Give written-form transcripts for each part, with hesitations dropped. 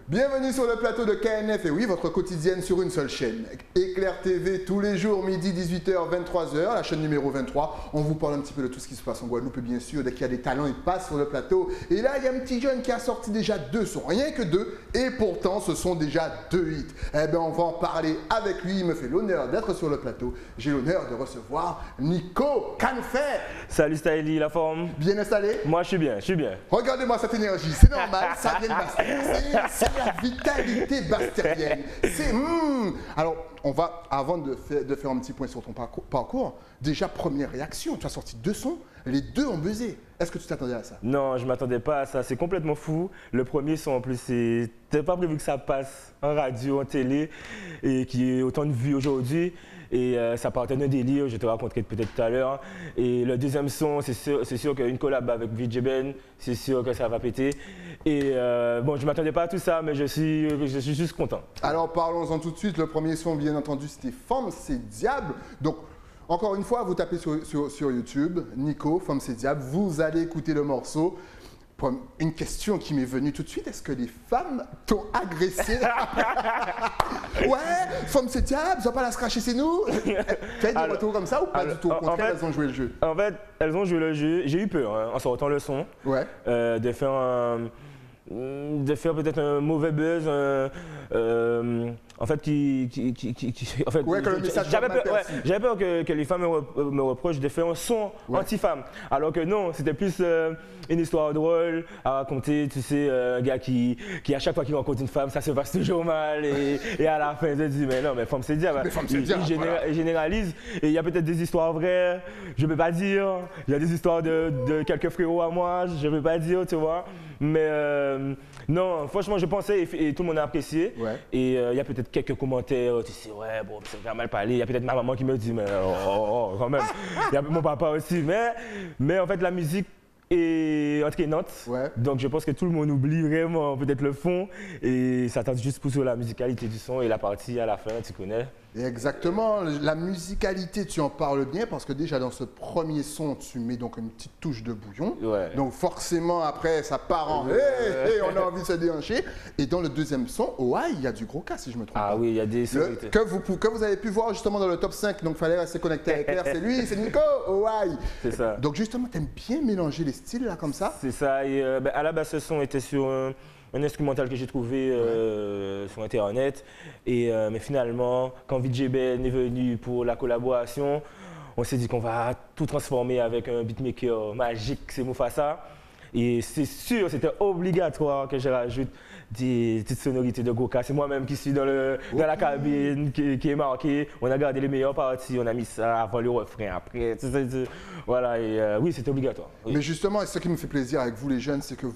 Bienvenue sur le plateau de KNF, et oui, votre quotidienne sur une seule chaîne. Éclair TV, tous les jours, midi, 18h, 23h, la chaîne numéro 23. On vous parle un petit peu de tout ce qui se passe en Guadeloupe, et bien sûr, dès qu'il y a des talents, ils passent sur le plateau. Et là, il y a un petit jeune qui a sorti déjà 2 sons, rien que 2, et pourtant, ce sont déjà 2 hits. Eh bien, on va en parler avec lui, il me fait l'honneur d'être sur le plateau. J'ai l'honneur de recevoir Nico Canfer. Salut Styly, la forme? Bien installé? Moi, je suis bien. Regardez-moi cette énergie, c'est normal, ça vient de Bastille. C'est la vitalité bastérienne. Alors, on va, avant de faire un petit point sur ton parcours, déjà, première réaction, tu as sorti 2 sons, les 2 ont buzzé. Est-ce que tu t'attendais à ça? Non, je ne m'attendais pas à ça, c'est complètement fou. Le premier son, en plus, c'était pas prévu que ça passe en radio, en télé, et qu'il y ait autant de vues aujourd'hui. Et ça partait d'un délire, je te raconterai peut-être tout à l'heure. Et le deuxième son, c'est sûr qu'une collab avec VJ Ben, c'est sûr que ça va péter. Et bon, je ne m'attendais pas à tout ça, mais je suis juste content. Alors parlons-en tout de suite. Le premier son, bien entendu, c'était Femme c'est Diable. Donc, encore une fois, vous tapez sur YouTube, Nico, Femme c'est Diable, vous allez écouter le morceau. Une question qui m'est venue tout de suite, est-ce que les femmes t'ont agressé? Ouais, Femme c'est Diable, ils n'ont pas la scratcher, c'est nous. Tu as des retours comme ça ou pas du tout? Au contraire, elles ont joué le jeu. En fait, elles ont joué le jeu. J'ai eu peur hein, en sortant le son, ouais. de faire peut-être un mauvais buzz, en fait, ouais, que le message j'avais peur que les femmes me reprochent de faire un son anti-femme, alors que non, c'était plus une histoire drôle à raconter, tu sais, un gars qui à chaque fois qu'il rencontre une femme, ça se passe toujours mal, et à la fin, il se dit, mais non, mais Femme c'est Diable, il généralise, et il y a peut-être des histoires vraies, je ne peux pas dire, il y a des histoires de quelques frérots à moi, je ne peux pas dire, tu vois, mais non, franchement, je pensais, et tout le monde a apprécié, et il y a peut-être quelques commentaires, tu sais, ouais, bon, c'est vraiment mal parlé. Il y a peut-être ma maman qui me dit, mais quand même. Il y a mon papa aussi. Mais en fait, la musique est entraînante. Ouais. Donc, je pense que tout le monde oublie vraiment peut-être le fond et s'attend juste pour sur la musicalité du son et la partie à la fin, tu connais. Exactement, la musicalité, tu en parles bien parce que déjà dans ce premier son, tu mets donc une petite touche de bouillon. Ouais. Donc forcément après, ça part en on a envie de se déhancher. Et dans le deuxième son, il y a du gros cas si je me trompe pas. Ah oui, il y a des sonorités. Que vous avez pu voir justement dans le top 5, donc il fallait rester connecté avec Claire, c'est lui, c'est Nico, C'est ça. Donc justement, tu aimes bien mélanger les styles là comme ça? C'est ça, et à la base ce son était sur un instrumental que j'ai trouvé sur Internet. Mais finalement, quand VJ Ben est venu pour la collaboration, on s'est dit qu'on va tout transformer avec un beatmaker magique, c'est Mufasa. Et c'est sûr, c'était obligatoire que je rajoute des petites sonorités de Goka. C'est moi-même qui suis dans la cabine, qui est marqué. On a gardé les meilleures parties, on a mis ça avant le refrain, après. Voilà, et oui, c'était obligatoire. Oui. Mais justement, et ce qui me fait plaisir avec vous les jeunes, c'est que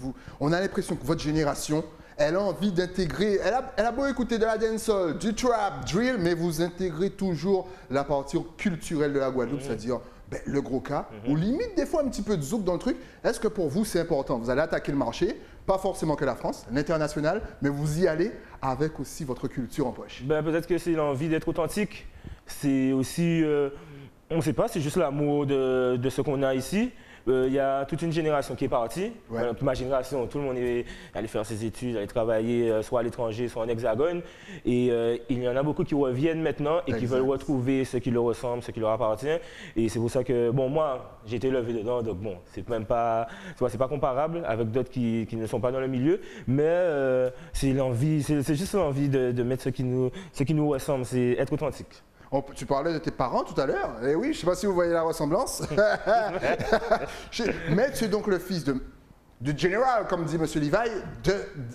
on a l'impression que votre génération, elle a envie d'intégrer, elle a beau écouter de la dancehall, du trap, drill, mais vous intégrez toujours la partie culturelle de la Guadeloupe, c'est-à-dire le gros cas, ou limite des fois un petit peu de zouk dans le truc. Est-ce que pour vous c'est important? Vous allez attaquer le marché, pas forcément que la France, l'international, mais vous y allez avec aussi votre culture en poche. Peut-être que c'est l'envie d'être authentique, c'est aussi, on ne sait pas, c'est juste l'amour de ce qu'on a ici. Il y a toute une génération qui est partie. Ma génération, tout le monde est allé faire ses études, aller travailler soit à l'étranger, soit en hexagone. Et il y en a beaucoup qui reviennent maintenant et qui veulent retrouver ce qui leur ressemble, ce qui leur appartient. Et c'est pour ça que, bon, moi, j'ai été élevé dedans, donc bon, c'est même pas, c'est pas comparable avec d'autres qui ne sont pas dans le milieu. Mais c'est l'envie, c'est juste l'envie de mettre ce qui nous ressemble, c'est être authentique. Tu parlais de tes parents tout à l'heure. Eh oui, je ne sais pas si vous voyez la ressemblance. Mais tu es donc le fils du général, comme dit M. Levi, de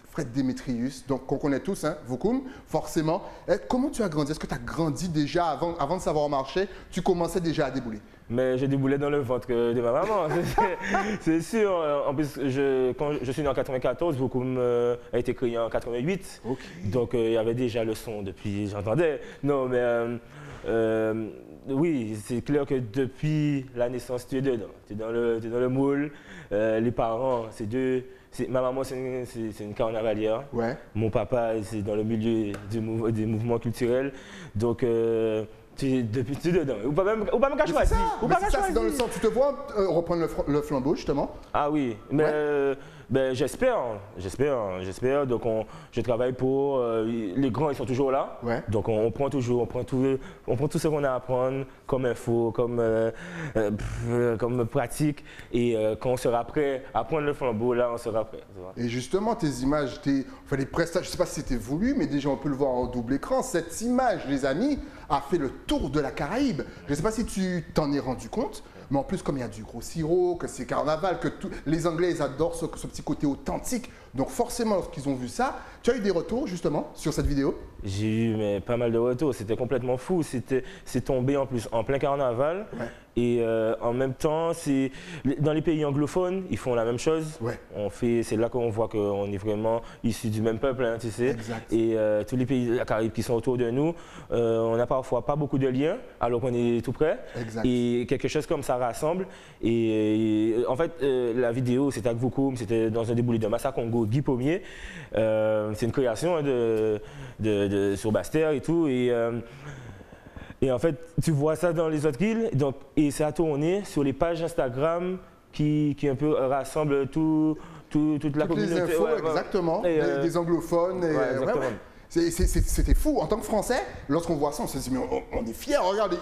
Fred Démétrius, donc qu'on connaît tous, hein, Vaucoum, forcément. Comment tu as grandi? Est-ce que tu as grandi déjà avant de savoir marcher? Tu commençais déjà à débouler? Mais j'ai déboulé dans le ventre de ma maman, c'est sûr. En plus, quand je suis né en 94, Vaucoum a été créé en 88. Okay. Donc il y avait déjà le son depuis, j'entendais. Non, mais oui, c'est clair que depuis la naissance, tu es dedans. Tu es dans le moule. Les parents, ma maman, c'est une carnavalière. Ouais. Mon papa, c'est dans le milieu des mouvements culturels. Donc, tu es dedans. Ou pas même qu'à choisir. C'est dans le sens, tu te vois reprendre le flambeau, justement? Ah oui, mais Ben, j'espère. Donc je travaille pour les grands, ils sont toujours là. Ouais. Donc on prend tout ce qu'on a à apprendre comme info, comme pratique. Et quand on sera prêt à prendre le flambeau, là, on sera prêt. Et justement, tes images, les prestations, je ne sais pas si c'était voulu, mais déjà on peut le voir en double écran. Cette image, les amis, a fait le tour de la Caraïbe. Je ne sais pas si tu t'en es rendu compte. Mais en plus, comme il y a du gros sirop, que c'est carnaval, que les Anglais ils adorent ce petit côté authentique. Donc forcément, lorsqu'ils ont vu ça, tu as eu des retours justement sur cette vidéo? J'ai eu pas mal de retours, c'était complètement fou. C'est tombé en plus en plein carnaval. Ouais. Et en même temps, dans les pays anglophones, ils font la même chose. Ouais. C'est là qu'on voit qu'on est vraiment issus du même peuple, hein, tu sais. Exact. Et tous les pays de la Caraïbe qui sont autour de nous, on n'a parfois pas beaucoup de liens, alors qu'on est tout près. Exact. Et quelque chose comme ça rassemble. Et en fait, la vidéo, c'était avec Voukoum, c'était dans un déboulé de Massa Congo, Guy Pommier. C'est une création hein, sur Bastère et tout. Et en fait, tu vois ça dans les autres îles, et ça a tourné sur les pages Instagram qui un peu rassemblent toute la communauté. Les infos, exactement, des anglophones. Exactement. C'était fou. En tant que Français, lorsqu'on voit ça, on se dit, mais on est fiers, regardez,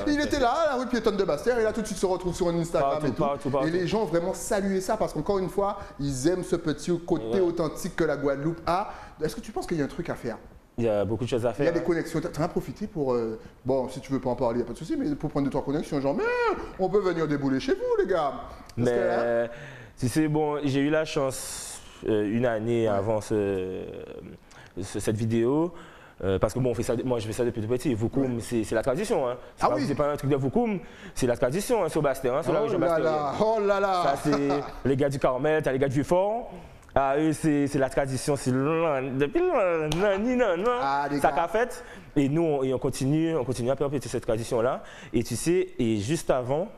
il était là, à la rue piétonne de Bastère, et là tout de suite se retrouve sur un Instagram partout. Et les gens ont vraiment salué ça, parce qu'encore une fois, ils aiment ce petit côté authentique que la Guadeloupe a. Est-ce que tu penses qu'il y a un truc à faire? Il y a beaucoup de choses à faire. Il y a des connexions. Tu en as profité pour. Bon, si tu veux pas en parler, il n'y a pas de souci, mais pour prendre 2-3 connexions, genre, mais on peut venir débouler chez vous, les gars. Mais si c'est bon, j'ai eu la chance une année avant cette vidéo. Parce que bon, moi je fais ça depuis tout petit. Voukoum, c'est la tradition. Hein. C'est pas un truc de Voukoum, c'est la tradition hein, sur Bastère, hein, sur la région Bastère. Oh là là. Ça, c'est les gars du Carmel, t'as les gars du Vieux-Fort. Ah, eux, c'est la tradition, c'est depuis ça qu'a fait. Et nous, on continue à perpétuer cette tradition-là. Et tu sais, et juste avant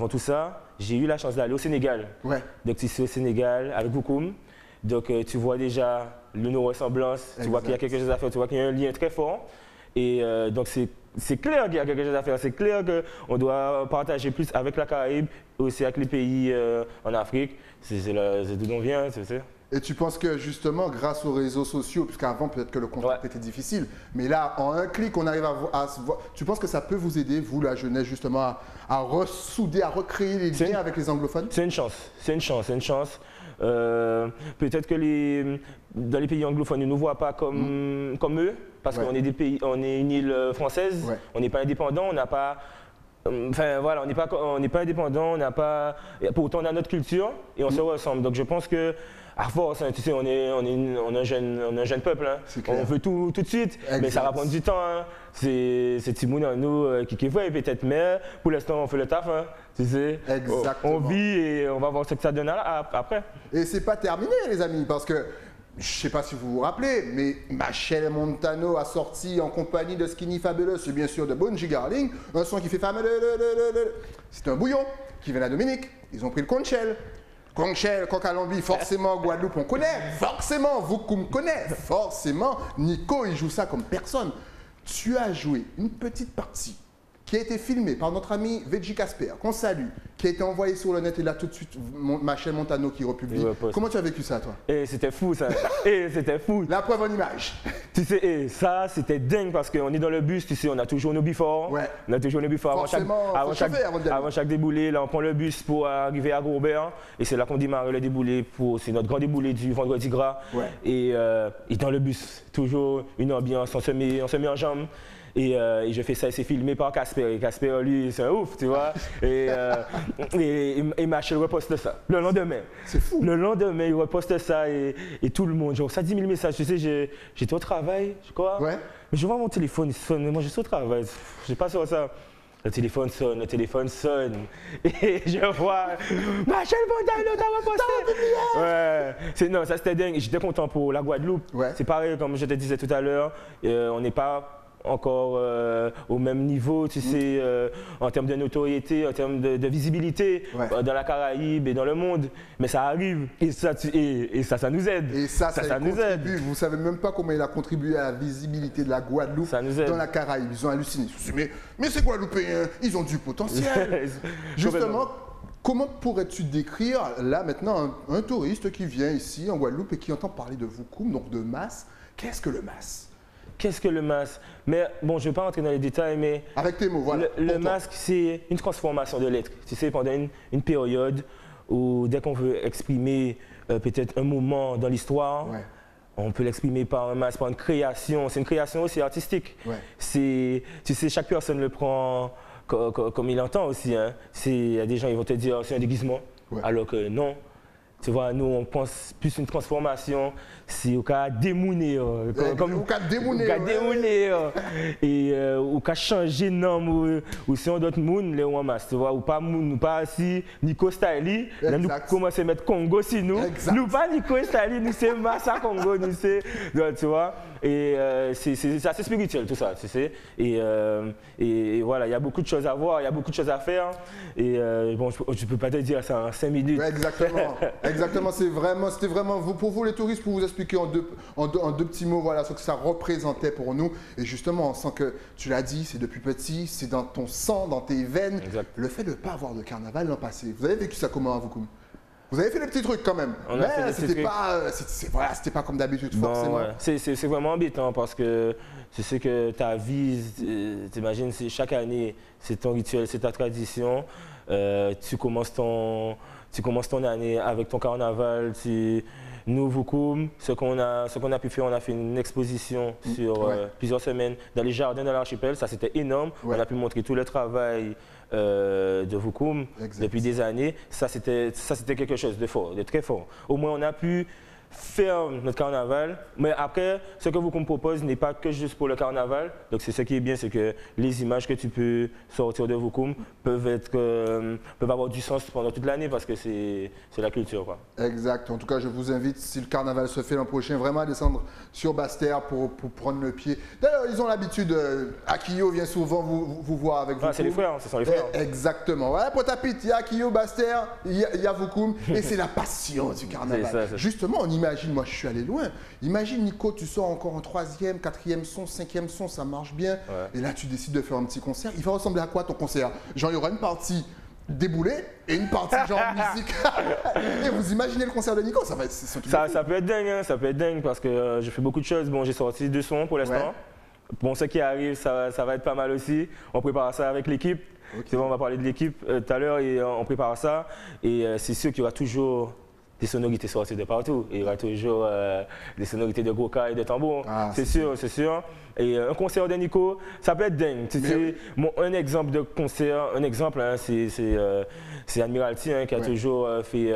tout ça, j'ai eu la chance d'aller au Sénégal. Ouais. Donc tu sais, au Sénégal, avec Voukoum. Donc tu vois déjà nos ressemblances, tu vois qu'il y a quelque chose à faire, tu vois qu'il y a un lien très fort. Et donc c'est clair qu'il y a quelque chose à faire, c'est clair qu'on doit partager plus avec la Caraïbe, aussi avec les pays en Afrique. C'est d'où on vient, tu sais. Et tu penses que justement, grâce aux réseaux sociaux, puisqu'avant peut-être que le contact était difficile, mais là, en un clic, on arrive à se voir. Tu penses que ça peut vous aider, vous, la jeunesse, justement, à ressouder, à recréer les liens avec les anglophones? C'est une chance. Peut-être que dans les pays anglophones, ils ne nous voient pas comme eux, parce qu'on est on est une île française, on n'est pas indépendant, on n'a pas. Enfin voilà, on n'est pas indépendant, on n'a pas. Pourtant, on a notre culture et on se ressemble. Donc je pense que à force, hein, tu sais, on est un jeune peuple. Hein. On veut tout de suite, mais ça va prendre du temps. Hein. C'est Timoun à nous qui voit peut-être, mais pour l'instant, on fait le taf. Hein. Tu sais, on vit et on va voir ce que ça donne après. Et c'est pas terminé, les amis, parce que je ne sais pas si vous vous rappelez, mais Machel Montano a sorti en compagnie de Skinny Fabulous et bien sûr de Bunji Garling un son qui fait fameux. C'est un bouillon qui vient de la Dominique. Ils ont pris le Conchel. Conchel, Cocalambi, forcément Guadeloupe on connaît, forcément Voukoum connaît, forcément Nico il joue ça comme personne. Tu as joué une petite partie qui a été filmée par notre ami Veggie Casper, qu'on salue, qui a été envoyé sur le net et là tout de suite Machel Montano qui republie. Comment tu as vécu ça toi? C'était fou ça, c'était fou. La preuve en image. Tu sais, ça c'était dingue parce qu'on est dans le bus, tu sais, on a toujours nos before. Ouais. On a toujours nos before avant chaque déboulé, là on prend le bus pour arriver à Gros-Bert et c'est là qu'on démarre le déboulé, c'est notre grand déboulé du vendredi gras. Ouais. Et dans le bus, toujours une ambiance, on se met en jambes. Et je fais ça et c'est filmé par Casper. Et Casper, lui, c'est un ouf, tu vois. Et Machel reposte ça le lendemain. C'est fou. Le lendemain, il reposte ça et tout le monde. Genre, ça 10 000 messages. Tu sais, j'étais au travail, je crois. Ouais. Mais je vois mon téléphone, il sonne. Moi, je suis au travail. Je pas sur ça. Le téléphone sonne. Et je vois Machel Montano, t'as reposté. Ouais. Non, ça c'était dingue. J'étais content pour la Guadeloupe. Ouais. C'est pareil, comme je te disais tout à l'heure. On n'est pas encore au même niveau, tu sais, en termes de notoriété, en termes de visibilité dans la Caraïbe et dans le monde. Mais ça arrive et ça nous aide. Et ça nous aide. Vous ne savez même pas comment il a contribué à la visibilité de la Guadeloupe dans la Caraïbe. Ils ont halluciné. Mais ces Guadeloupéens, ils ont du potentiel. Justement, Comment pourrais-tu décrire, là maintenant, un touriste qui vient ici en Guadeloupe et qui entend parler de Voukoum, donc de Mas? Qu'est-ce que le Mas? Qu'est-ce que le masque? Mais bon, je ne vais pas rentrer dans les détails, mais avec tes mots, voilà. Le masque, c'est une transformation de l'être. Tu sais, pendant une période où dès qu'on veut exprimer peut-être un moment dans l'histoire, on peut l'exprimer par un masque, par une création. C'est une création aussi artistique. Tu sais, chaque personne le prend comme il entend aussi. Hein. Il y a des gens qui vont te dire c'est un déguisement, alors que non. Tu vois, nous, on pense plus une transformation, c'est au cas démounir. Au cas démounir. Et au cas changer de nom, ou si on d'autres monde, les ou masse, tu vois, ou pas si Nico Styli, là, nous commençons à mettre Congo si nous. Nous pas Nico Styli, nous c'est Massa Congo, nous c'est. Tu vois, et c'est assez spirituel tout ça, tu sais. Et voilà, il y a beaucoup de choses à voir, il y a beaucoup de choses à faire. Et bon, je ne peux pas te dire ça en 5 minutes. Ouais, exactement. Exactement, c'était vraiment vous, pour vous les touristes, pour vous expliquer en deux petits mots, voilà, ce que ça représentait pour nous. Et justement, on sent que, tu l'as dit, c'est depuis petit, c'est dans ton sang, dans tes veines. Le fait de ne pas avoir de carnaval l'an passé, vous avez vécu ça comment à Voukoum? Vous avez fait des petits trucs quand même, mais c'était pas comme d'habitude forcément. Ouais. C'est vraiment embêtant parce que tu sais que ta vie, t'imagines, chaque année, c'est ton rituel, c'est ta tradition. Tu commences ton année avec ton carnaval. Nous, Voukoum, ce qu'on a pu faire, on a fait une exposition sur plusieurs semaines dans les jardins de l'archipel. Ça, c'était énorme. On a pu montrer tout le travail de Voukoum depuis des années. Ça, c'était quelque chose de fort, de très fort. Au moins, on a pu faire notre carnaval, mais après, ce que Voukoum propose n'est pas que juste pour le carnaval. Donc c'est ce qui est bien, c'est que les images que tu peux sortir de Voukoum peuvent avoir du sens pendant toute l'année parce que c'est la culture, quoi. Exact. En tout cas, je vous invite, si le carnaval se fait l'an prochain, vraiment à descendre sur Basse-Terre pour prendre le pied. D'ailleurs, ils ont l'habitude, Akio vient souvent vous voir avec Voukoum. C'est les frères, ce sont les frères. Exactement. Voilà, Pointe-à-Pitre, il y a Akio, Basse-Terre, il y a Voukoum, et c'est la passion du carnaval. Justement, on imagine, moi je suis allé loin, imagine Nico, tu sors encore en 3e, 4e son, 5e son, ça marche bien, et là tu décides de faire un petit concert. Il va ressembler à quoi ton concert? Genre il y aura une partie déboulée et une partie genre musique. Et vous imaginez le concert de Nico? Ça peut être dingue, hein, ça peut être dingue parce que je fais beaucoup de choses. Bon, j'ai sorti 2 sons pour l'instant. Bon, ce qui arrive, ça va être pas mal aussi. On prépare ça avec l'équipe. On va parler de l'équipe tout à l'heure et on prépare ça. Et c'est sûr qu'il y aura toujours des sonorités sorties de partout. Et il y aura toujours des sonorités de goka et de tambour. C'est sûr, c'est sûr. Et un concert de Nico, ça peut être dingue. Un exemple de concert, hein, c'est Admiralty hein, qui a toujours fait.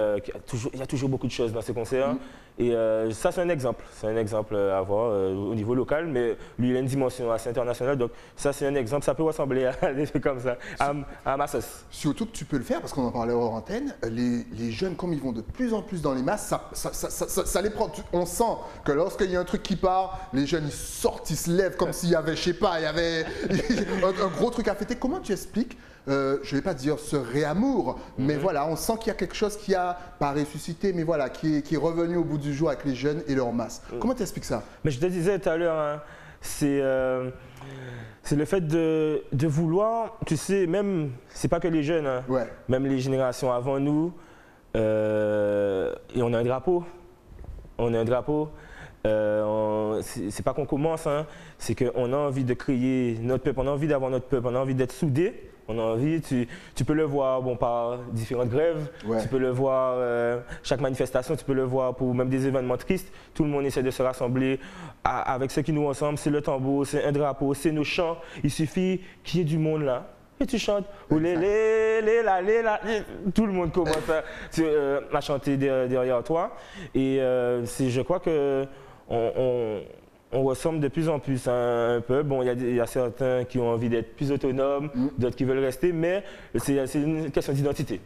Il y a toujours beaucoup de choses dans ces concerts. Et ça, c'est un exemple. C'est un exemple à voir au niveau local, mais lui, il a une dimension assez internationale. Donc, ça, c'est un exemple. Ça peut ressembler à des trucs comme ça, à ma sauce. Surtout que tu peux le faire, parce qu'on en parlait hors antenne. Les jeunes, comme ils vont de plus en plus dans les masses, ça les prend. On sent que lorsqu'il y a un truc qui part, les jeunes, ils sortent, ils se lèvent comme s'il y avait, je sais pas, il y avait un gros truc à fêter. Comment tu expliques je ne vais pas dire ce réamour, mais voilà, on sent qu'il y a quelque chose qui a, pas ressuscité, mais voilà, qui est revenu au bout du jour avec les jeunes et leur masse. Comment tu expliques ça? Mais je te disais tout à l'heure, hein, c'est le fait de vouloir, tu sais, même, c'est pas que les jeunes, hein, même les générations avant nous, et on a un drapeau. On a un drapeau. C'est pas qu'on commence, hein, c'est qu'on a envie de créer notre peuple, on a envie d'avoir notre peuple, on a envie d'être soudés. On a envie, tu peux le voir par différentes grèves, tu peux le voir chaque manifestation, tu peux le voir pour même des événements tristes. Tout le monde essaie de se rassembler avec ce qui nous ressemble, c'est le tambour, c'est un drapeau, c'est nos chants. Il suffit qu'il y ait du monde là. Et tu chantes, tout le monde commence à chanter derrière toi. Et je crois que on ressemble de plus en plus à un peuple. Bon, il y a certains qui ont envie d'être plus autonomes, d'autres qui veulent rester, mais c'est une question d'identité.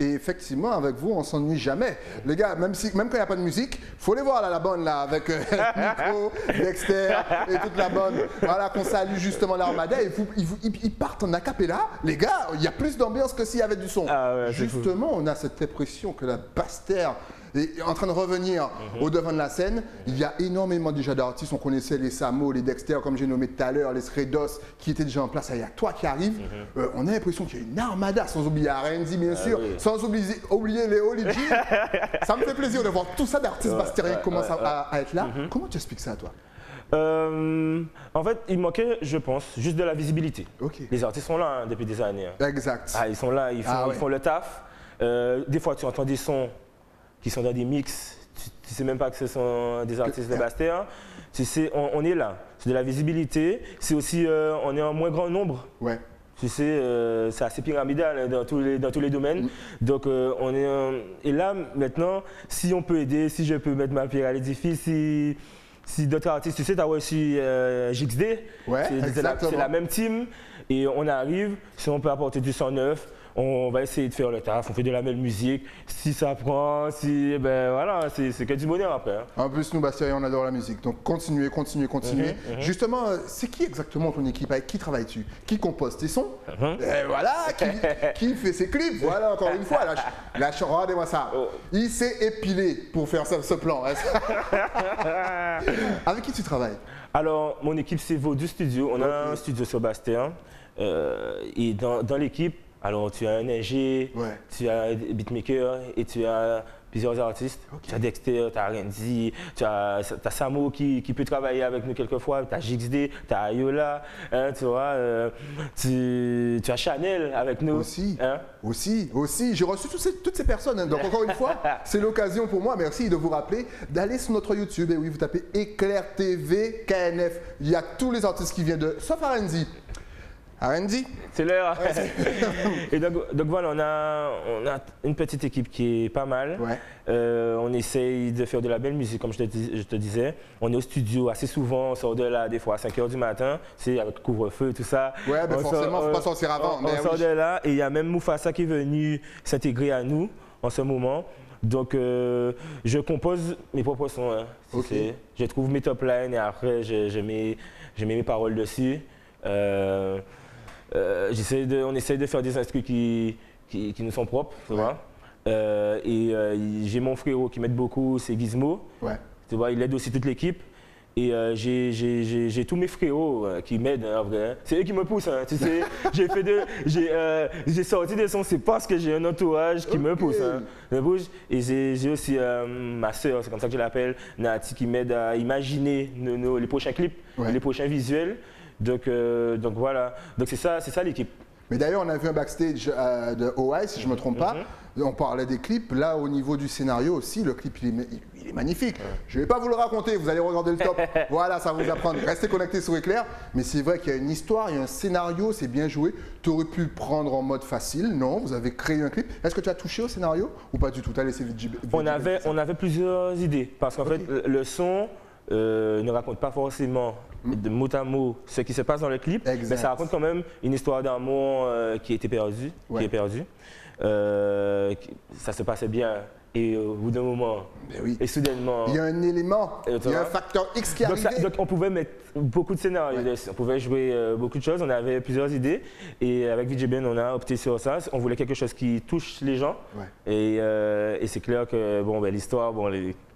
Et effectivement, avec vous, on ne s'ennuie jamais. Les gars, même quand il n'y a pas de musique, il faut les voir là, la bande là, avec Nico, Dexter et toute la bande. Voilà, qu'on salue justement l'Armada. Ils partent en acapella. Les gars, il y a plus d'ambiance que s'il y avait du son. Justement, on a cette impression que la Basse-Terre Et en train de revenir au devant de la scène, il y a énormément déjà d'artistes. On connaissait les Samo, les Dexter, comme j'ai nommé tout à l'heure, les Sredos, qui étaient déjà en place. Il y a toi qui arrive. On a l'impression qu'il y a une armada, sans oublier R&D bien sûr, sans oublier Léo, Lidji. Ça me fait plaisir de voir tout ça d'artistes bastériens qui commencent à être là. Comment tu expliques ça à toi? En fait, il manquait, je pense, juste de la visibilité. Ok. Les artistes sont là depuis des années. Exact. Ils sont là, ils font le taf. Des fois, tu entends des sons qui sont dans des mix. Tu sais même pas que ce sont des artistes de Bastère. Tu sais, on est là. C'est de la visibilité. C'est aussi, on est en moins grand nombre. Ouais. Tu sais, c'est assez pyramidal dans tous les domaines. Donc, on est. Et là, maintenant, si on peut aider, si je peux mettre ma pierre à l'édifice, si d'autres artistes, tu sais, tu as aussi JXD, ouais, c'est la même team, et on arrive, si on peut apporter du son neuf, on va essayer de faire le taf, on fait de la belle musique, si ça prend, ben voilà, c'est que du bonheur après. Hein. En plus, nous, Bastériens, on adore la musique, donc continuez. Justement, c'est qui exactement ton équipe? Avec qui travailles-tu? Qui compose tes sons? Et voilà, qui fait ses clips? Voilà, encore une fois, regardez-moi ça. Il s'est épilé pour faire ce plan. Avec qui tu travailles? Alors, mon équipe, c'est Vaudou Studio. On a un studio sur Bastère. Et dans l'équipe, alors tu as un ingé, tu as un beatmaker et tu as plusieurs artistes. Tu as Dexter, tu as R&D, tu as Samo qui peut travailler avec nous quelquefois, tu as JXD, tu as Ayola, hein, tu vois, tu as Chanel avec nous. Aussi, hein? aussi. J'ai reçu toutes ces personnes. Hein. Donc encore une fois, c'est l'occasion pour moi, merci de vous rappeler, d'aller sur notre YouTube. Et oui, vous tapez Éclair TV KNF. Il y a tous les artistes qui viennent sauf R&D. R&D. C'est l'heure. Et donc voilà, on a une petite équipe qui est pas mal. Ouais. On essaye de faire de la belle musique, comme je te disais. On est au studio assez souvent, on sort de là des fois à 5 h du matin, c'est avec couvre-feu et tout ça. Ouais, mais forcément, il ne faut pas sortir avant. On sort de là et il y a même Mufasa qui est venu s'intégrer à nous en ce moment. Donc, je compose mes propres sons. Hein, je trouve mes top lines et après, je mets mes paroles dessus. On essaye de faire des instrus qui nous sont propres, tu vois. J'ai mon frérot qui m'aide beaucoup, c'est Gizmo. Ouais. Tu vois, il aide aussi toute l'équipe. Et j'ai tous mes frérots qui m'aident en vrai. C'est eux qui me poussent. Hein, tu sais, j'ai sorti des sons, c'est parce que j'ai un entourage qui me pousse. Hein, et j'ai aussi ma soeur, c'est comme ça que je l'appelle, Nati, qui m'aide à imaginer les prochains clips, les prochains visuels. Donc voilà, donc c'est ça l'équipe. Mais d'ailleurs, on a vu un backstage de OI, si je ne me trompe pas. On parlait des clips. Là, au niveau du scénario aussi, le clip, il est magnifique. Je ne vais pas vous le raconter, vous allez regarder le top. Voilà, ça va vous apprendre. Restez connectés sur Éclair. Mais c'est vrai qu'il y a une histoire, il y a un scénario, c'est bien joué. Tu aurais pu le prendre en mode facile. Non, vous avez créé un clip. Est-ce que tu as touché au scénario ou pas du tout? Tu as laissé vite. On avait plusieurs idées. Parce qu'en fait, le son ne raconte pas forcément de mot à mot ce qui se passe dans le clip, mais ça raconte quand même une histoire d'amour qui était perdue, ça se passait bien et au bout d'un moment, et soudainement... Il y a un élément, il y a un facteur X qui arrive. Donc on pouvait mettre beaucoup de scénarios, on pouvait jouer beaucoup de choses, on avait plusieurs idées et avec VJBN on a opté sur ça, on voulait quelque chose qui touche les gens et c'est clair que l'histoire,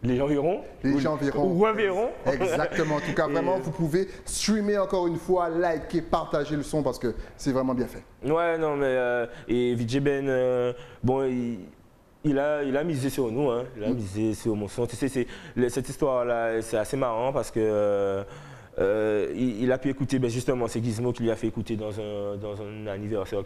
les gens verront. Les gens verront. Ou reverront. Exactement. En tout cas, vraiment, vous pouvez streamer encore une fois, liker, partager le son parce que c'est vraiment bien fait. Ouais, non, mais et VJBN, il a misé sur nous, hein. Il a misé sur mon son. Tu sais, cette histoire-là, c'est assez marrant parce que il a pu écouter, justement, c'est Gizmo qui lui a fait écouter dans un anniversaire.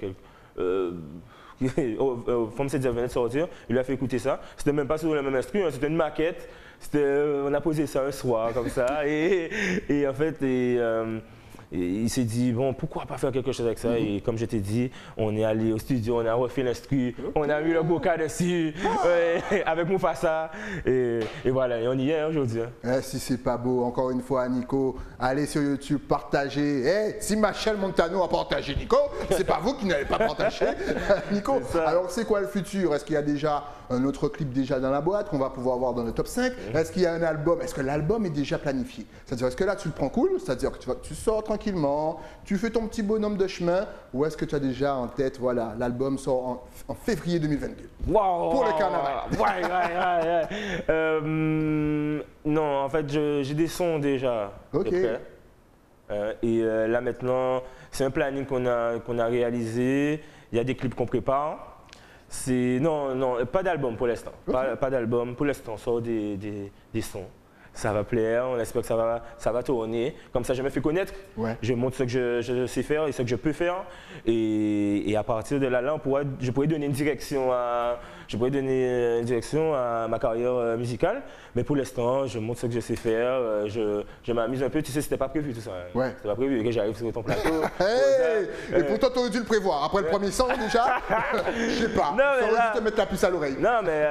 Forme 7 venait de sortir, il lui a fait écouter ça. C'était même pas sur le même instru, hein, c'était une maquette. On a posé ça un soir comme ça. Et en fait, il s'est dit, bon, pourquoi pas faire quelque chose avec ça? Et comme je t'ai dit, on est allé au studio, on a refait l'instru, on a mis le boca dessus, avec Mufasa. Et voilà, et on y est aujourd'hui. Hein. Si c'est pas beau, encore une fois, Nico, allez sur YouTube, partagez. Si Machel Montano a partagé Nico, c'est pas vous qui n'avez pas partagé Nico. Alors, c'est quoi le futur? Est-ce qu'il y a déjà un autre clip déjà dans la boîte qu'on va pouvoir voir dans le top 5? Est-ce qu'il y a un album? Est-ce que l'album est déjà planifié? C'est-à-dire, est-ce que là, tu le prends cool? C'est-à-dire que tu sors tranquille? tranquillement, tu fais ton petit bonhomme de chemin, ou est-ce que tu as déjà en tête, voilà, l'album sort en février 2022 Wow. pour le carnaval? Non, en fait, j'ai des sons déjà. Ok. de près. Là maintenant, c'est un planning qu'on a réalisé. Il y a des clips qu'on prépare. Non, pas d'album pour l'instant. Ok. Pas d'album pour l'instant. On sort des sons. Ça va plaire, on espère que ça va tourner. Comme ça, je me fais connaître. Ouais. Je montre ce que je sais faire et ce que je peux faire. Et à partir de là, je pourrais donner une direction à ma carrière musicale. Mais pour l'instant, je montre ce que je sais faire. Je m'amuse un peu. Tu sais, c'était pas prévu tout ça. Ouais. C'était pas prévu que j'arrive sur ton plateau. Hey, et pourtant, tu aurais dû le prévoir. Après le premier son, déjà, je sais pas. Non, mais Ça aurait là- dû te mettre la puce à l'oreille. Non, mais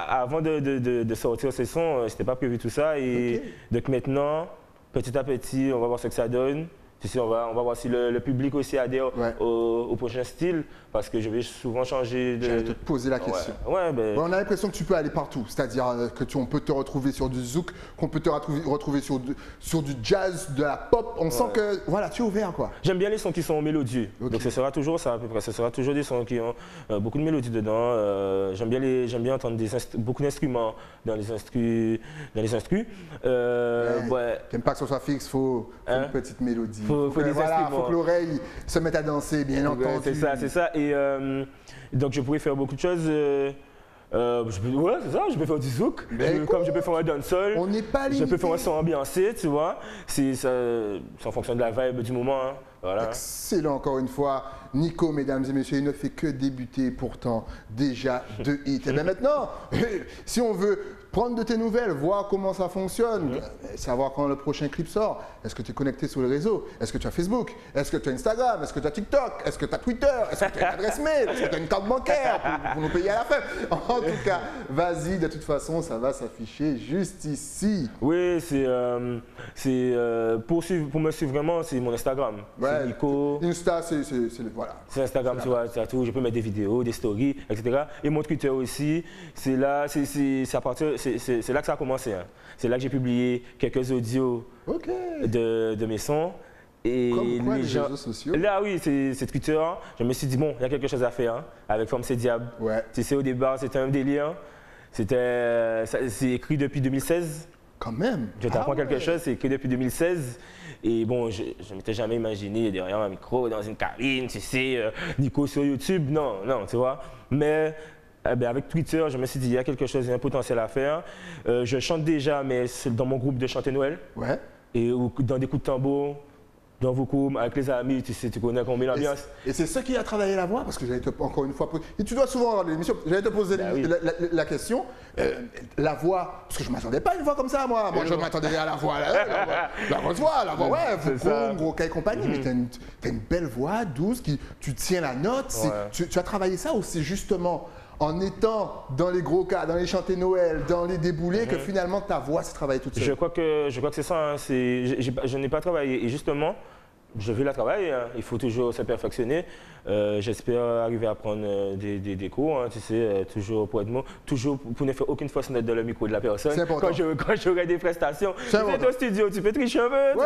avant de sortir ces sons, c'était pas prévu tout ça. Et Ok. donc maintenant, petit à petit, on va voir ce que ça donne. Tu sais, on va voir si le public aussi adhère Ouais. au prochain style, parce que je vais souvent changer de. J'allais te poser la question. Ouais, ben. Ouais, on a l'impression que tu peux aller partout, c'est-à-dire on peut te retrouver sur du zouk, qu'on peut te retrouver sur du jazz, de la pop. On sent que voilà, tu es ouvert quoi. J'aime bien les sons qui sont mélodieux. Ok. Donc ce sera toujours ça à peu près. Ce sera toujours des sons qui ont beaucoup de mélodies dedans. J'aime bien entendre beaucoup d'instruments dans les instrus. Ouais. T'aimes pas que ce soit fixe, faut Hein? une petite mélodie. Faut des instruments. faut que l'oreille se mette à danser, bien Ouais, entendu. c'est ça. Et donc je pourrais faire beaucoup de choses. Ouais, c'est ça, je peux faire du zouk, Ben, comme je peux faire un dancehall. On n'est pas Je limité. peux faire un son ambiancé, tu vois. C'est en fonction de la vibe du moment. Hein. Voilà. Excellent encore une fois. Nico, mesdames et messieurs, il ne fait que débuter pourtant déjà de hits. Et bien maintenant, si on veut prendre de tes nouvelles, voir comment ça fonctionne, savoir quand le prochain clip sort, est-ce que tu es connecté sur les réseaux? Est-ce que tu as Facebook? Est-ce que tu as Instagram? Est-ce que tu as TikTok? Est-ce que tu as Twitter? Est-ce que tu as une adresse mail? Est-ce que tu as une carte bancaire pour nous payer à la fin? En tout cas, vas-y, de toute façon, ça va s'afficher juste ici. Oui, pour me suivre vraiment, c'est mon Instagram. Ouais. C'est Nico. Insta, voilà. C'est Instagram, tu vois, c'est tout. Je peux mettre des vidéos, des stories, etc. Et mon Twitter aussi. C'est là que ça a commencé. Hein. C'est là que j'ai publié quelques audios Ok. de mes sons. Et Comme quoi, les réseaux sociaux. Là, oui, c'est Twitter. Je me suis dit, bon, il y a quelque chose à faire hein, avec Forme C'est Diable. Ouais. Tu sais, au départ, c'était un délire. C'est écrit depuis 2016. Quand même. Je t'apprends Ah quelque ouais. chose, c'est écrit depuis 2016. Et bon, je ne m'étais jamais imaginé derrière un micro, dans une cabine, tu sais, Nico sur YouTube. Non, tu vois. Mais avec Twitter, je me suis dit, il y a quelque chose, il y a un potentiel à faire. Je chante déjà, mais c'est dans mon groupe de chanter Noël. Ouais. Et dans des coups de tambour, dans vos coups, avec les amis, tu sais, tu connais qu'on met l'ambiance. Et c'est ce qui a travaillé la voix, parce que j'allais te, encore une fois, et tu dois souvent regarder l'émission, j'allais te poser Ben oui. la question, la voix, parce que je ne m'attendais pas à une voix comme ça, moi. Moi, je m'attendais à la voix, la grosse voix, la voix, ouais, C'est ça. Foucault, Gros et compagnie, mais t'as une belle voix, douce, tu tiens la note. Ouais. Tu as travaillé ça ou c'est justement en étant dans les gros cas, dans les chantés Noël, dans les déboulés, que finalement ta voix s'est travaillée toute seule? Je crois que c'est ça. Hein. Je n'ai pas travaillé. Et justement, je vais la travailler. Hein. Il faut toujours se perfectionner. J'espère arriver à prendre des cours, hein, tu sais, toujours pour être toujours pour ne faire aucune fausse note dans le micro de la personne. C'est important. Quand j'aurai des prestations, tu important. es au studio, tu peux tricher un peu. Ouais,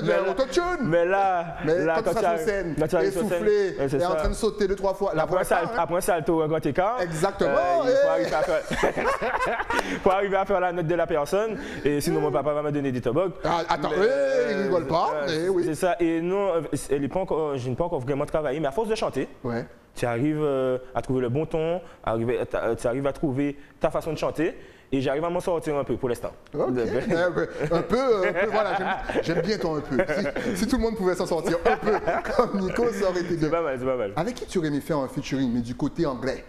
il y a là- l'autotune. Mais là, quand tu seras sur scène, quand tu arrives sur scène, essoufflé, ouais, c'est et en ça. train de sauter 2-3 fois, la voix part, hein. Après un salto, un grand écart. Exactement, Il faut eh. arriver à faire... faut arriver à faire la note de la personne. Et sinon, mon papa va me donner des tobogs. Ah, attends, il rigole pas, mais oui. C'est ça. Et non, je n'ai pas encore vraiment travaillé, mais à force de chanter, Ouais. tu arrives à trouver le bon ton, tu arrives à trouver ta façon de chanter. Et j'arrive à m'en sortir un peu pour l'instant. Ok, un peu, voilà, j'aime bien ton un peu. Si tout le monde pouvait s'en sortir un peu comme Nico, ça aurait été C'est bien. pas mal, c'est pas mal. Avec qui tu aurais aimé faire un featuring, mais du côté anglais?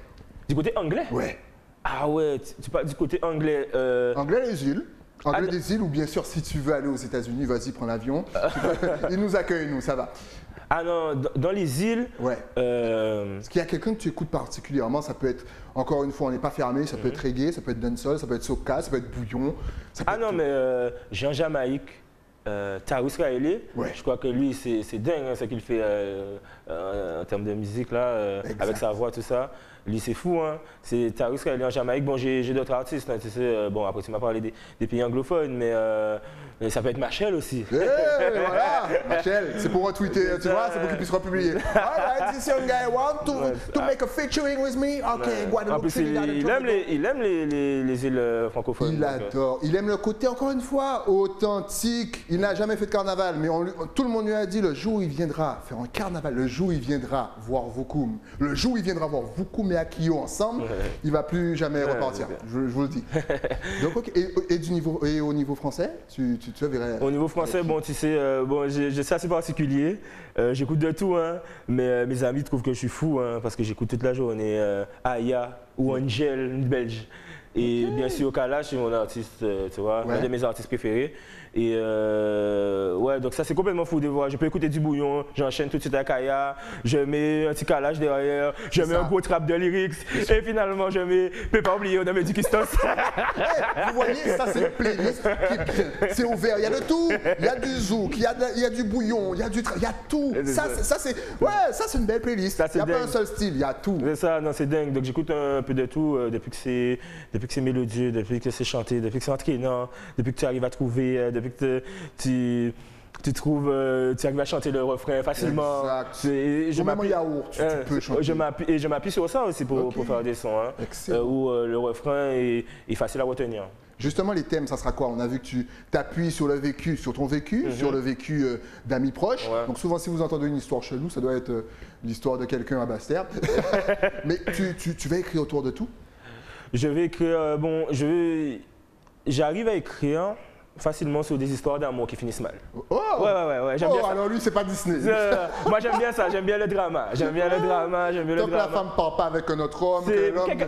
Du côté anglais? Ouais. Ah ouais, tu parles du côté anglais. Anglais des îles. Anglais des îles, ou bien sûr, si tu veux aller aux États-Unis, vas-y, prends l'avion. Ils nous accueillent, nous, ça va. Ah non, dans les îles. Ouais. Est-ce qu'il y a quelqu'un que tu écoutes particulièrement? Ça peut être, encore une fois, on n'est pas fermé, ça peut être reggae, ça peut être dancehall, ça peut être soca, ça peut être bouillon. Ça peut Ah être non, tout. mais Jean Jamaïque, Tarus Raëlé, Ouais. je crois que lui, c'est dingue hein, ce qu'il fait en termes de musique, là, Exact. avec sa voix, tout ça. lui, c'est fou. Hein. Tarus, quand il est en Jamaïque, bon, j'ai d'autres artistes. Hein, tu sais, bon, après, tu m'as parlé des pays anglophones, mais ça peut être Machel aussi. Voilà, Machel, c'est pour retweeter, tu vois, c'est pour qu'il puisse republier. Alright, this young guy want to make a featuring with me. Ok, En plus, il aime les îles francophones. Il adore. Il aime le côté, encore une fois, authentique. Il n'a jamais fait de carnaval, mais tout le monde lui a dit le jour où il viendra faire un carnaval, le jour où il viendra voir Voukoum, le jour où il viendra voir Voukoum et Akio ensemble, il ne va plus jamais repartir. Je vous le dis. Donc, okay. Et au niveau français, tu verrais. Au niveau français, bon, tu sais, c'est assez particulier. J'écoute de tout, hein, mais mes amis trouvent que je suis fou, hein, parce que j'écoute toute la journée Aya ou Angel, une Belge. Et bien sûr, Kalash, c'est mon artiste, tu vois, un de mes artistes préférés. Et ouais, donc ça c'est complètement fou de voir. Je peux écouter du bouillon, j'enchaîne tout de suite à Kaya, je mets un petit Kalash derrière, je mets un gros trap de lyrics, et finalement je mets Pas oublier, on a mis du Kistos. Vous voyez, ça c'est une playlist c'est ouvert, il y a de tout. Il y a du zouk, il y a du bouillon, il y a du il y a tout. Ça c'est une belle playlist. Il n'y a pas un seul style, il y a tout. C'est ça, non, c'est dingue. Donc j'écoute un peu de tout depuis que c'est mélodieux, depuis que c'est chanté, depuis que c'est entraînant, depuis que tu arrives à trouver, depuis que tu arrives à chanter le refrain facilement. Exact. Même en yaourt, tu peux chanter. Je m'appuie sur ça aussi pour faire des sons, hein, où le refrain est facile à retenir. Justement, les thèmes, ça sera quoi? On a vu que tu t'appuies sur le vécu, sur ton vécu, sur le vécu d'amis proches. Ouais. Donc souvent, si vous entendez une histoire chelou, ça doit être l'histoire de quelqu'un à Basse-Terre. Mais tu vas écrire autour de tout? Je vais écrire, j'arrive à écrire facilement sur des histoires d'amour qui finissent mal. Oh! Ouais, j'aime bien ça. Alors lui, c'est pas Disney. Moi, j'aime bien ça, j'aime bien le drama. J'aime bien le drama, Donc la femme part pas avec un autre homme.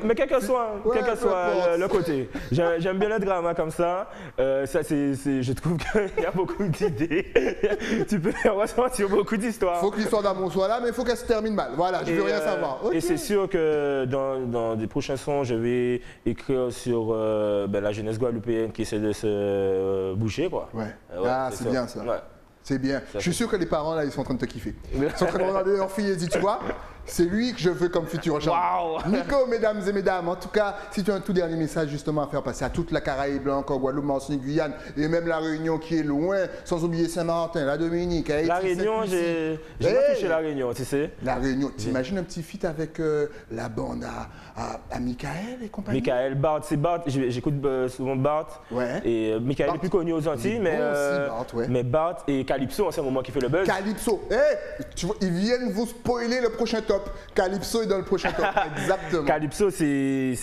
Mais quel que soit le côté. J'aime bien le drama comme ça. Je trouve qu'il y a beaucoup d'idées. Tu peux ressentir beaucoup d'histoires. Il faut que l'histoire d'amour soit là, mais il faut qu'elle se termine mal. Voilà, je veux rien savoir. Et c'est sûr que dans des prochains sons, je vais écrire sur la jeunesse guadeloupéenne qui essaie de se bouger, quoi. C'est bien ça. Ouais. C'est bien. Je suis sûr que les parents, là, ils sont en train de te kiffer. Ils sont en train de regarder leur fille et dire, tu vois, c'est lui que je veux comme futur chanteur. Wow. Nico, mesdames et mesdames, en tout cas, si tu as un tout dernier message justement à faire passer à toute la Caraïbe, encore Guadeloupe, Martinique, Guyane, et même la Réunion qui est loin, sans oublier Saint-Martin, la Dominique, Haïti. La Réunion, j'ai pas touché la Réunion, tu sais. La Réunion, t'imagines un petit feat avec la bande à Michael et compagnie? Michael, Bart, c'est Bart, j'écoute souvent Bart. Ouais. Et Michael est plus connu aux Antilles, mais Bart et Calypso, en ce moment qui fait le buzz. Calypso, tu vois, ils viennent vous spoiler le prochain top. Calypso est dans le prochain top, exactement. Calypso, c'est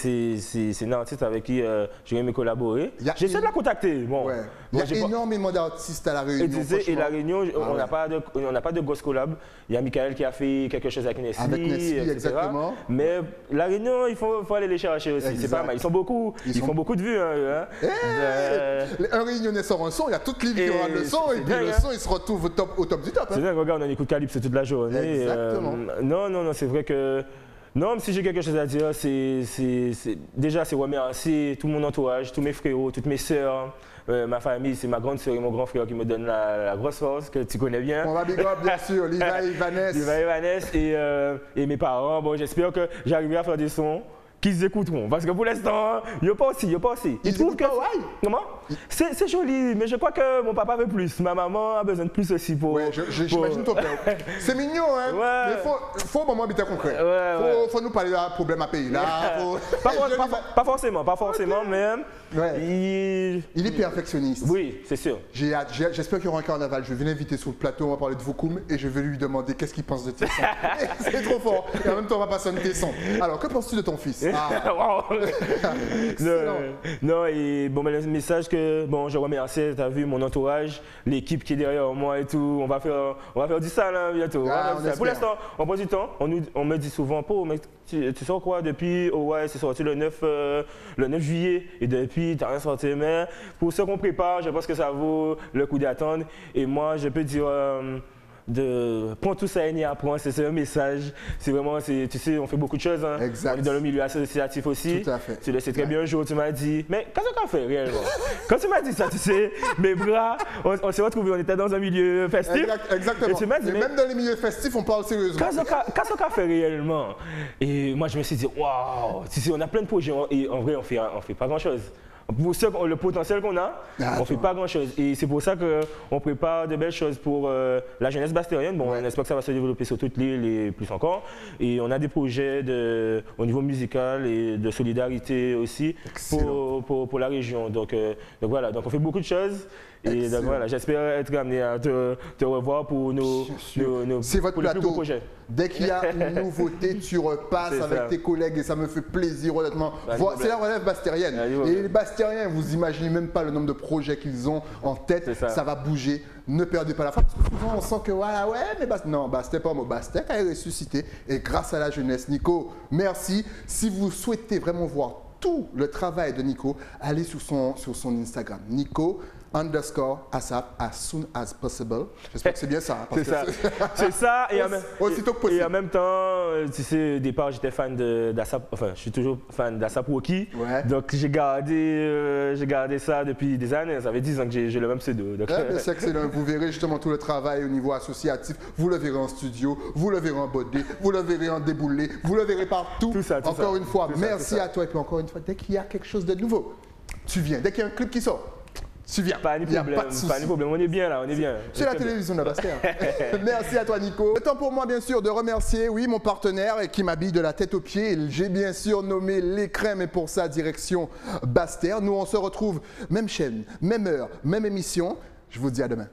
une artiste avec qui j'ai aimé collaborer. J'essaie de la contacter. Bon, il y a énormément d'artistes à La Réunion. Et La Réunion, on n'a pas de grosse collab. Il y a Michael qui a fait quelque chose avec Nestlé. Avec Nestlé, exactement. Mais La Réunion, il faut aller les chercher aussi. C'est pas mal. Ils font beaucoup de vues. Hein. Un Réunionnais sort un son, il y a toute l'île qui aura le son, et puis le son, il se retrouve au top du top. C'est dingue, regarde, on écoute Calypso toute la journée. Exactement. Non, c'est vrai que. Non, même si j'ai quelque chose à dire, déjà c'est remercier tout mon entourage, tous mes frérots, toutes mes sœurs, ma famille, c'est ma grande sœur et mon grand frère qui me donnent la grosse force que tu connais bien. On va big up bien sûr, Liva et Vanessa. Et mes parents. Bon, j'espère que j'arriverai à faire des sons qu'ils écouteront. Parce que pour l'instant, il n'y a pas aussi. Ils trouvent que. Comment? C'est joli, mais je crois que mon papa veut plus. Ma maman a besoin de plus aussi pour. Ouais, j'imagine ton père. C'est mignon, hein? Ouais. Mais faut au moment habiter concret. Faut nous parler d'un problème à payer. Là, pas forcément, mais. Il est perfectionniste. Oui, c'est sûr. J'espère qu'il y aura un carnaval. Je vais venir l'inviter sur le plateau, on va parler de Voukoum et je vais lui demander qu'est-ce qu'il pense de tes sons. C'est trop fort. Et en même temps, on va passer tes sons. Alors, que penses-tu de ton fils? Non, et bon, le message que je remercie, tu as vu mon entourage, l'équipe qui est derrière moi et tout. On va faire du sale hein, bientôt. Pour l'instant, on prend du temps. On me dit souvent, tu sors quoi depuis? Oh ouais, c'est sorti le 9 juillet et depuis, tu n'as rien sorti. Mais pour ceux qu'on prépare, je pense que ça vaut le coup d'attendre. Et moi, je peux dire prendre tout ça et apprendre, c'est un message. C'est vraiment, tu sais, on fait beaucoup de choses. Hein. Exact. On est dans le milieu associatif aussi. Tout à fait. Tu le sais très bien, un jour, tu m'as dit, mais qu'est-ce qu'on fait réellement? Quand tu m'as dit ça, tu sais, mes bras, on s'est retrouvés, on était dans un milieu festif. Exactement. Et tu m'as dit, mais même dans les milieux festifs, on parle sérieusement. Qu'est-ce qu'on fait réellement? Et moi, je me suis dit, waouh, tu sais, on a plein de projets et en vrai, on fait pas grand-chose. Pour le potentiel qu'on a, on ne fait pas grand-chose. Et c'est pour ça qu'on prépare de belles choses pour la jeunesse bastérienne. Bon, on espère que ça va se développer sur toute l'île et plus encore. Et on a des projets au niveau musical et de solidarité aussi pour la région. Donc voilà, donc on fait beaucoup de choses. Et donc voilà, j'espère être amené à te revoir pour nos votre plus beaux projets. Dès qu'il y a une nouveauté, tu repasses avec tes collègues et ça me fait plaisir honnêtement. C'est la relève bastérienne. Et les Bastériens, vous imaginez même pas le nombre de projets qu'ils ont en tête. Ça va bouger. Ne perdez pas la foi. Parce que souvent on sent que voilà, ouais, mais non, Bastet pas mot. Bastet a ressuscité. Et grâce à la jeunesse, Nico, merci. Si vous souhaitez vraiment voir tout le travail de Nico, allez sur son Instagram. Nico_ASAP as soon as possible. J'espère que c'est bien ça. C'est ça. C'est ça. Aussitôt que possible. Et en même temps, tu sais, au départ, j'étais fan d'ASAP. Enfin, je suis toujours fan d'ASAP Rocky. Ouais. Donc, j'ai gardé ça depuis des années. Ça fait 10 ans que j'ai le même pseudo. C'est excellent. Vous verrez justement tout le travail au niveau associatif. Vous le verrez en studio, vous le verrez en bodé, vous le verrez en déboulé, vous le verrez partout. Encore une fois, merci à toi. Et puis encore une fois, dès qu'il y a quelque chose de nouveau, tu viens. Dès qu'il y a un clip qui sort, tu viens. Pas de problème, on est bien là, on est bien. C'est la télévision de la Bastère. Merci à toi Nico. Le temps pour moi bien sûr de remercier, oui, mon partenaire qui m'habille de la tête aux pieds. J'ai bien sûr nommé Les Crèmes et pour ça direction Bastère. Nous on se retrouve même chaîne, même heure, même émission. Je vous dis à demain.